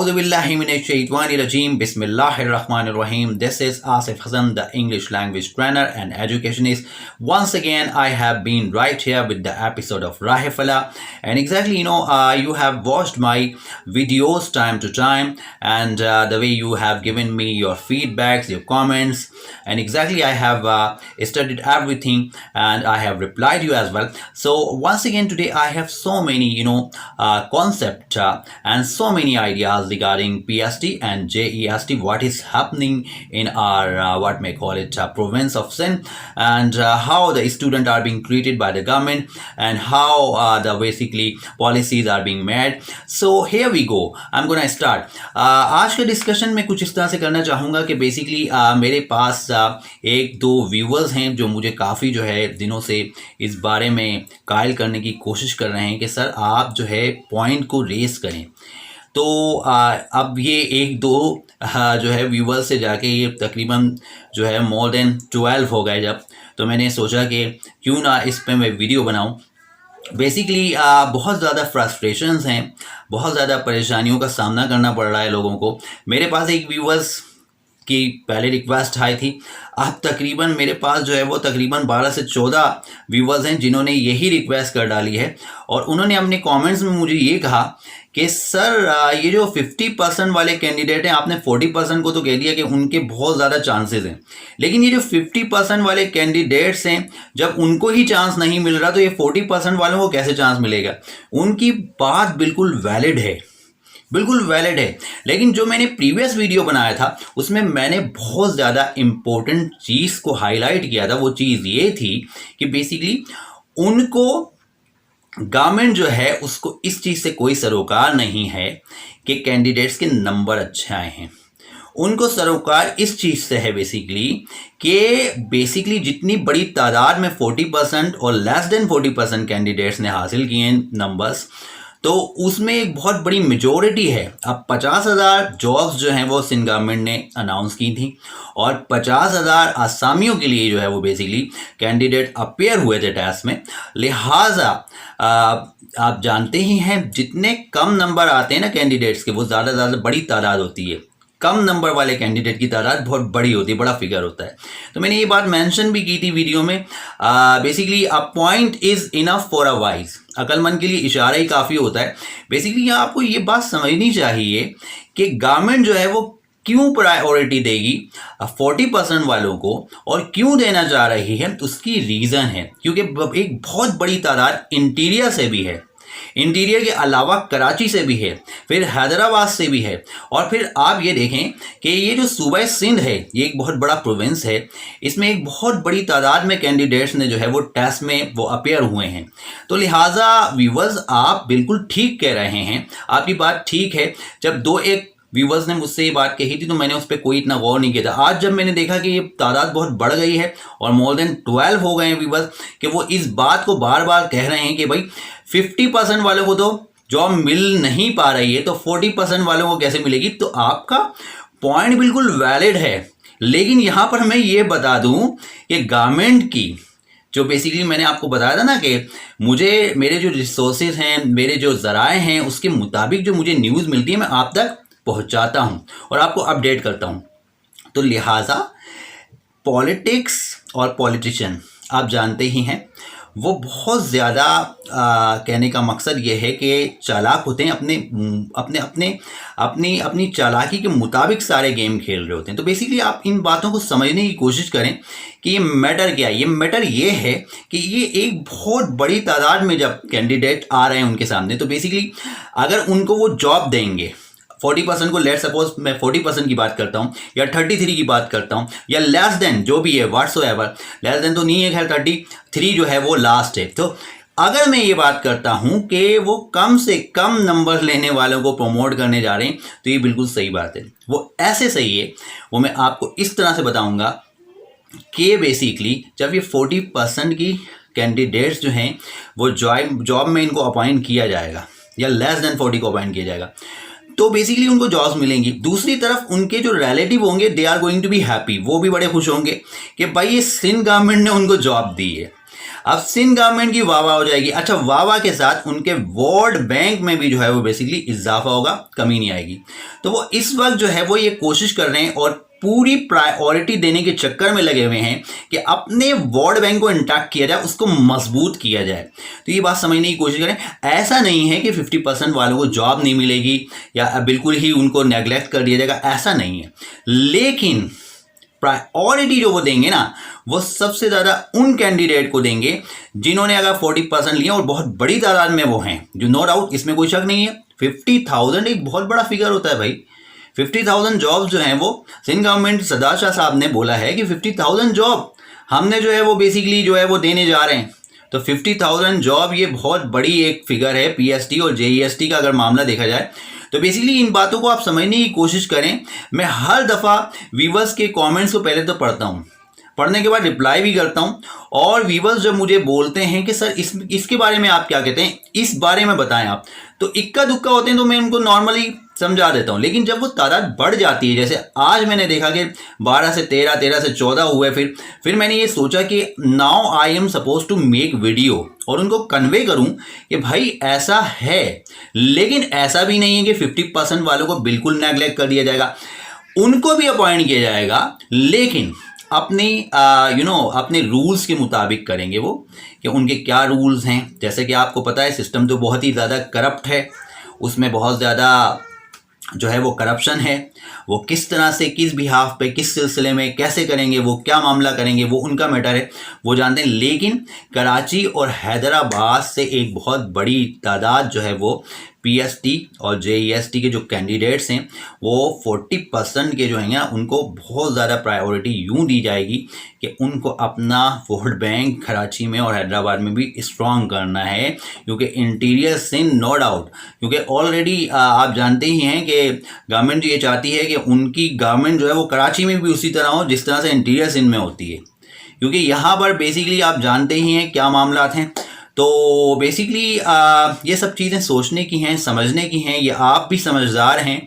Auzubillahiminash-shaytanir-rajeem. Bismillahir-rahmanir-rahim. This is Asif Hassan, the English language trainer and educationist. Once again, I have been right here with the episode of Rahefala. And exactly, you have watched my videos time to time, and the way you have given me your feedbacks, your comments, and exactly I have studied everything and I have replied you as well. So once again today I have so many concept and so many ideas regarding PST and JEST, what is happening in our what may call it province of Sindh, and how the students are being treated by the government, and how the basically policies are being made. So here we go, I'm gonna start. आज के discussion में कुछ इस तरह से करना चाहूँगा कि बेसिकली मेरे पास एक दो व्यूवर्स हैं जो मुझे काफ़ी जो है दिनों से इस बारे में कायल करने की कोशिश कर रहे हैं कि सर आप जो है पॉइंट को रेस करें। तो अब ये एक दो जो है व्यूवर्स से जाके ये तकरीबन जो है मोर देन 12 हो गए जब, तो मैंने सोचा कि क्यों ना इस पे मैं वीडियो बनाऊं। बेसिकली बहुत ज़्यादा फ्रस्ट्रेशंस हैं, बहुत ज़्यादा परेशानियों का सामना करना पड़ रहा है लोगों को। मेरे पास एक व्यूवर्स की पहले रिक्वेस्ट आई थी, अब तकरीबन मेरे पास जो है वो तकरीबन 12 से 14 व्यूवर्स हैं जिन्होंने यही रिक्वेस्ट कर डाली है, और उन्होंने अपने कमेंट्स में मुझे ये कहा कि सर ये जो 50% वाले कैंडिडेट हैं, आपने 40% को तो कह दिया कि उनके बहुत ज़्यादा चांसेस हैं, लेकिन ये जो 50% वाले कैंडिडेट्स हैं जब उनको ही चांस नहीं मिल रहा तो ये 40% वालों को कैसे चांस मिलेगा। उनकी बात बिल्कुल वैलिड है, बिल्कुल वैलिड है, लेकिन जो मैंने प्रीवियस वीडियो बनाया था उसमें मैंने बहुत ज़्यादा इम्पोर्टेंट चीज़ को हाईलाइट किया था। वो चीज़ ये थी कि बेसिकली उनको गवर्नमेंट जो है उसको इस चीज़ से कोई सरोकार नहीं है कि कैंडिडेट्स के नंबर अच्छे आए हैं। उनको सरोकार इस चीज़ से है बेसिकली जितनी बड़ी तादाद में 40% और लेस देन 40% कैंडिडेट्स ने हासिल किए हैं नंबर्स, तो उसमें एक बहुत बड़ी मेजॉरिटी है। अब 50,000 जॉब्स जो हैं वो सिंध गवर्नमेंट ने अनाउंस की थी, और 50,000 आसामियों के लिए जो है वो बेसिकली कैंडिडेट अपेयर हुए थे टेस्ट में। लिहाजा आप जानते ही हैं जितने कम नंबर आते हैं ना कैंडिडेट्स के, वो ज़्यादा बड़ी तादाद होती है। कम नंबर वाले कैंडिडेट की तादाद बहुत बड़ी होती है, बड़ा फिगर होता है। तो मैंने ये बात मेंशन भी की थी वीडियो में। Basically a point is enough for a wise, अक्लमंद के लिए इशारा ही काफ़ी होता है। बेसिकली आपको ये बात समझनी चाहिए कि गवर्नमेंट जो है वो क्यों प्रायोरिटी देगी 40% वालों को और क्यों देना चाह रही है, उसकी रीज़न है क्योंकि एक बहुत बड़ी तादाद इंटीरियर से भी है, इंटीरियर के अलावा कराची से भी है, फिर हैदराबाद से भी है, और फिर आप ये देखें कि ये जो सूबा सिंध है ये एक बहुत बड़ा प्रोविंस है, इसमें एक बहुत बड़ी तादाद में कैंडिडेट्स ने जो है वो टेस्ट में वो अपेयर हुए हैं। तो लिहाजा व्यूवर्स आप बिल्कुल ठीक कह रहे हैं, आपकी बात ठीक है। जब दो एक व्यूवर्स ने मुझसे ये बात कही थी तो मैंने उस पर कोई इतना गौर नहीं किया था। आज जब मैंने देखा कि ये तादाद बहुत बढ़ गई है और मोर देन 12 हो गए हैं व्यूवर्स कि वो इस बात को बार बार कह रहे हैं कि भाई 50% वालों को तो जॉब मिल नहीं पा रही है, तो 40% वालों को कैसे मिलेगी। तो आपका पॉइंट बिल्कुल वैलिड है, लेकिन यहाँ पर मैं ये बता दूँ कि गवर्नमेंट की जो बेसिकली मैंने आपको बताया था ना कि मुझे मेरे जो रिसोर्सेज हैं, मेरे जो ज़राए हैं, उसके मुताबिक जो मुझे न्यूज़ मिलती है मैं आप तक पहुंचाता हूं और आपको अपडेट करता हूं। तो लिहाजा पॉलिटिक्स और पॉलिटिशियन आप जानते ही हैं वो बहुत ज़्यादा कहने का मकसद ये है कि चालाक होते हैं, अपनी चालाकी के मुताबिक सारे गेम खेल रहे होते हैं। तो बेसिकली आप इन बातों को समझने की कोशिश करें कि ये मैटर क्या है। ये मैटर ये है कि ये एक बहुत बड़ी तादाद में जब कैंडिडेट आ रहे हैं उनके सामने, तो बेसिकली अगर उनको वो जॉब देंगे 40% को, लेट सपोज मैं 40% की बात करता हूँ या 33 की बात करता हूँ या लेस देन जो भी है व्हाट्सोएवर, लेस देन तो नहीं है खैर, 33 जो है वो लास्ट है। तो अगर मैं ये बात करता हूँ कि वो कम से कम नंबर लेने वालों को प्रमोट करने जा रहे हैं तो ये बिल्कुल सही बात है। वो ऐसे सही है, वो मैं आपको इस तरह से बताऊँगा कि बेसिकली जब ये 40% की कैंडिडेट्स जो हैं वो जॉब में इनको अपॉइंट किया जाएगा या लेस देन 40 को अपॉइंट किया जाएगा, तो बेसिकली उनको जॉब्स मिलेंगी। दूसरी तरफ उनके जो रिलेटिव होंगे they are going to be happy, वो भी बड़े खुश होंगे कि भाई ये सिंध गवर्नमेंट ने उनको जॉब दी है। अब सिंध गवर्नमेंट की वाह वाह हो जाएगी। अच्छा, वाह वाह के साथ उनके वर्ल्ड बैंक में भी जो है वो बेसिकली इजाफा होगा, कमी नहीं आएगी। तो वो इस वक्त जो है वो ये कोशिश कर रहे हैं और पूरी प्रायोरिटी देने के चक्कर में लगे हुए हैं कि अपने वर्ल्ड बैंक को इंटैक्ट किया जाए, उसको मजबूत किया जाए। तो ये बात समझने की कोशिश करें। ऐसा नहीं है कि 50% वालों को जॉब नहीं मिलेगी या बिल्कुल ही उनको नेग्लेक्ट कर दिया जाएगा, ऐसा नहीं है। लेकिन प्रायोरिटी जो वो देंगे ना, वो सबसे ज़्यादा उन कैंडिडेट को देंगे जिन्होंने अगर 40% लिया, और बहुत बड़ी तादाद में वो हैं, जो नो डाउट इसमें कोई शक नहीं है। 50,000 एक बहुत बड़ा फिगर होता है भाई। 50,000 जॉब्स जो हैं वो सिंध गवर्नमेंट सरदार शाह साहब ने बोला है कि 50,000 जॉब हमने जो है वो बेसिकली जो है वो देने जा रहे हैं। तो 50,000 जॉब ये बहुत बड़ी एक फिगर है पीएसटी और जेईएसटी का अगर मामला देखा जाए। तो बेसिकली इन बातों को आप समझने की कोशिश करें। मैं हर दफ़ा व्यूवर्स के कमेंट्स को पहले तो पढ़ता हूँ, पढ़ने के बाद रिप्लाई भी करता हूँ, और व्यूवर्स जब मुझे बोलते हैं कि सर इसके बारे में आप क्या कहते हैं, इस बारे में बताएं आप, तो इक्का दुक्का होते हैं तो मैं उनको नॉर्मली समझा देता हूँ। लेकिन जब वो तादाद बढ़ जाती है, जैसे आज मैंने देखा कि 12 से 13, 13 से 14 हुए, फिर मैंने ये सोचा कि now I am suppose to make video और उनको कन्वे करूं कि भाई ऐसा है। लेकिन ऐसा भी नहीं है कि 50% वालों को बिल्कुल नेग्लेक्ट कर दिया जाएगा, उनको भी अपॉइंट किया जाएगा, लेकिन अपनी अपने रूल्स के मुताबिक करेंगे वो, कि उनके क्या रूल्स हैं। जैसे कि आपको पता है सिस्टम तो बहुत ही ज़्यादा करप्ट है, उसमें बहुत ज़्यादा जो है वो करप्शन है। वो किस तरह से, किस बिहाफ पे, किस सिलसिले में कैसे करेंगे, वो क्या मामला करेंगे, वो उनका मैटर है, वो जानते हैं। लेकिन कराची और हैदराबाद से एक बहुत बड़ी तादाद जो है वो पीएसटी और जेईएसटी के जो कैंडिडेट्स हैं वो 40% के जो हैं उनको बहुत ज़्यादा प्रायोरिटी यूँ दी जाएगी कि उनको अपना वोट बैंक कराची में और हैदराबाद में भी स्ट्रॉन्ग करना है। क्योंकि इंटीरियर सिंध नो डाउट, क्योंकि ऑलरेडी आप जानते ही हैं कि गवर्नमेंट ये चाहती है कि उनकी गवर्नमेंट जो है वो कराची में भी उसी तरह हो जिस तरह से इंटीरियर सिंध में होती है। क्योंकि यहाँ पर बेसिकली आप जानते ही हैं क्या मामलात हैं। तो बेसिकली ये सब चीज़ें सोचने की हैं, समझने की हैं। ये आप भी समझदार हैं,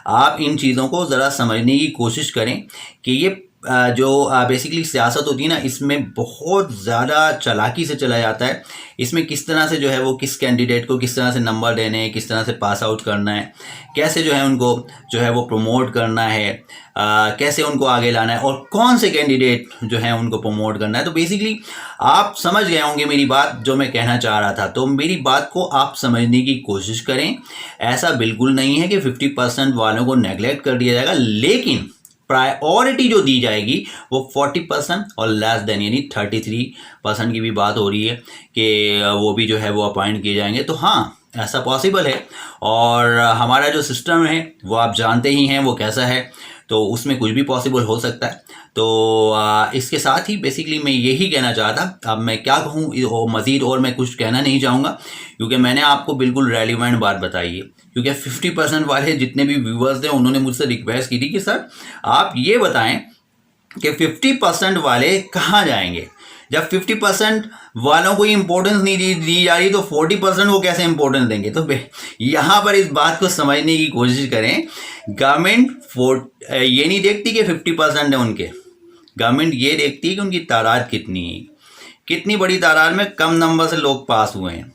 आप इन चीज़ों को ज़रा समझने की कोशिश करें कि ये जो बेसिकली सियासत होती है ना, इसमें बहुत ज़्यादा चालाकी से चला जाता है। इसमें किस तरह से जो है वो किस कैंडिडेट को किस तरह से नंबर देने हैं, किस तरह से पास आउट करना है, कैसे जो है उनको जो है वो प्रमोट करना है, कैसे उनको आगे लाना है, और कौन से कैंडिडेट जो है उनको प्रमोट करना है। तो बेसिकली आप समझ गए होंगे मेरी बात, जो मैं कहना चाह रहा था। तो मेरी बात को आप समझने की कोशिश करें। ऐसा बिल्कुल नहीं है कि 50% वालों को नेगलेक्ट कर दिया जाएगा, लेकिन प्रायोरिटी जो दी जाएगी वो 40% और लेस देन यानी 33% की भी बात हो रही है कि वो भी जो है वो अपॉइंट किए जाएंगे। तो हाँ, ऐसा पॉसिबल है। और हमारा जो सिस्टम है वो आप जानते ही हैं वो कैसा है, तो उसमें कुछ भी पॉसिबल हो सकता है। तो इसके साथ ही बेसिकली मैं यही कहना चाहता। अब मैं क्या कहूँ मज़ीद, और मैं कुछ कहना नहीं चाहूँगा, क्योंकि मैंने आपको बिल्कुल रेलिवेंट बात बताई है। क्योंकि 50% वाले जितने भी व्यूवर्स थे उन्होंने मुझसे रिक्वेस्ट की थी कि सर आप ये बताएं कि 50% वाले कहाँ जाएंगे। जब 50% वालों को इंपॉर्टेंस नहीं दी जा रही तो 40% वो कैसे इंपॉर्टेंस देंगे। तो यहाँ पर इस बात को समझने की कोशिश करें। गवर्नमेंट ये नहीं देखती कि 50% है उनके, गवर्नमेंट ये देखती है कि उनकी तादाद कितनी है, कितनी बड़ी तादाद में कम नंबर से लोग पास हुए हैं,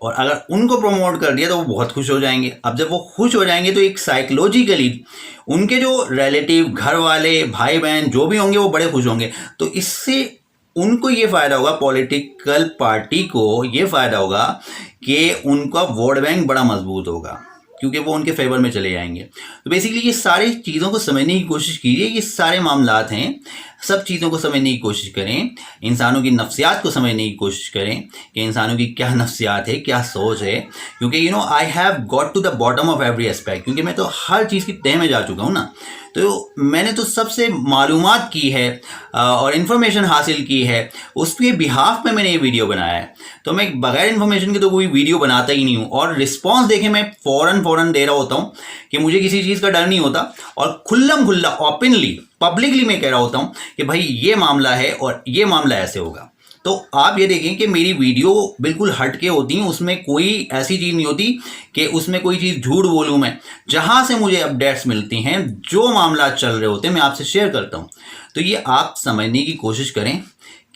और अगर उनको प्रमोट कर दिया तो वो बहुत खुश हो जाएंगे। अब जब वो खुश हो जाएंगे तो एक साइकोलॉजिकली उनके जो रिलेटिव, घर वाले, भाई बहन जो भी होंगे वो बड़े खुश होंगे। तो इससे उनको ये फ़ायदा होगा, पॉलिटिकल पार्टी को ये फ़ायदा होगा कि उनका वोट बैंक बड़ा मजबूत होगा, क्योंकि वो उनके फेवर में चले जाएंगे। तो बेसिकली ये सारी चीज़ों को समझने की कोशिश कीजिए। ये सारे मामलात हैं, सब चीज़ों को समझने की कोशिश करें। इंसानों की नफ्सियात को समझने की कोशिश करें कि इंसानों की क्या नफ्सियात है, क्या सोच है। क्योंकि I have got to the bottom of every aspect. क्योंकि मैं तो हर चीज़ की तह में जा चुका हूँ ना, तो मैंने तो सबसे मालूमात की है और इन्फॉर्मेशन हासिल की है, उसके बिहाफ में मैंने ये वीडियो बनाया है। तो मैं बगैर इन्फॉर्मेशन के तो कोई वीडियो बनाता ही नहीं हूँ। और रिस्पांस देखे मैं फ़ौरन दे रहा होता हूँ कि मुझे किसी चीज़ का डर नहीं होता, और खुल्ला ओपनली पब्लिकली मैं कह रहा होता हूँ कि भाई ये मामला है और ये मामला ऐसे होगा। तो आप ये देखें कि मेरी वीडियो बिल्कुल हटके होती हैं, उसमें कोई ऐसी चीज़ नहीं होती कि उसमें कोई चीज़ झूठ बोलूँ मैं। जहाँ से मुझे अपडेट्स मिलती हैं, जो मामला चल रहे होते हैं, मैं आपसे शेयर करता हूँ। तो ये आप समझने की कोशिश करें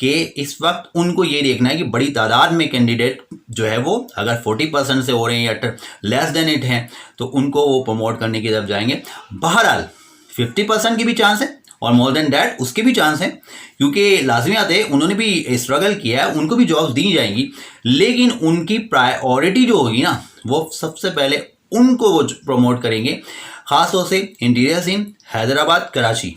कि इस वक्त उनको ये देखना है कि बड़ी तादाद में कैंडिडेट जो है वो अगर 40% से हो रहे हैं या लेस देन इट हैं तो उनको वो प्रमोट करने की तरफ जाएंगे। बहरहाल 50% की भी चांस है और मोर देन डैट उसके भी चांस हैं, क्योंकि लाजमी आते हैं, उन्होंने भी स्ट्रगल किया है, उनको भी जॉब्स दी जाएंगी, लेकिन उनकी प्रायोरिटी जो होगी ना वो सबसे पहले उनको वो प्रमोट करेंगे, ख़ासतौर से इंटीरियर सीन, हैदराबाद, कराची,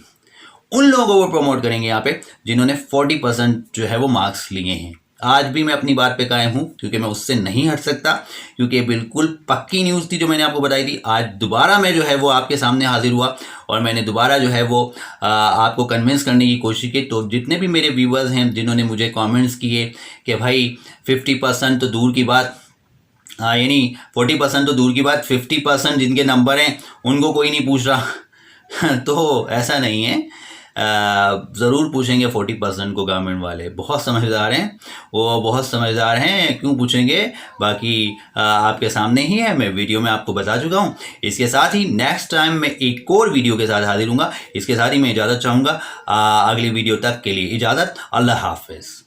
उन लोगों को वो प्रमोट करेंगे यहाँ पे जिन्होंने 40% जो है वो मार्क्स लिए हैं। आज भी मैं अपनी बात पे कायम हूँ क्योंकि मैं उससे नहीं हट सकता, क्योंकि बिल्कुल पक्की न्यूज़ थी जो मैंने आपको बताई थी। आज दोबारा मैं जो है वो आपके सामने हाजिर हुआ और मैंने दोबारा जो है वो आपको कन्विंस करने की कोशिश की। तो जितने भी मेरे व्यूवर्स हैं जिन्होंने मुझे कमेंट्स किए कि भाई 50% तो दूर की बात, यानी 40% तो दूर की बात, 50% जिनके नंबर हैं उनको कोई नहीं पूछ रहा तो ऐसा नहीं है, ज़रूर पूछेंगे 40% को। गवर्नमेंट वाले बहुत समझदार हैं, वो बहुत समझदार हैं, क्यों पूछेंगे, बाकी आपके सामने ही है, मैं वीडियो में आपको बता चुका हूँ। इसके साथ ही नेक्स्ट टाइम मैं एक और वीडियो के साथ हाजिर हूँगा। इसके साथ ही मैं इजाज़त चाहूँगा, अगली वीडियो तक के लिए इजाज़त, अल्लाह हाफिज़।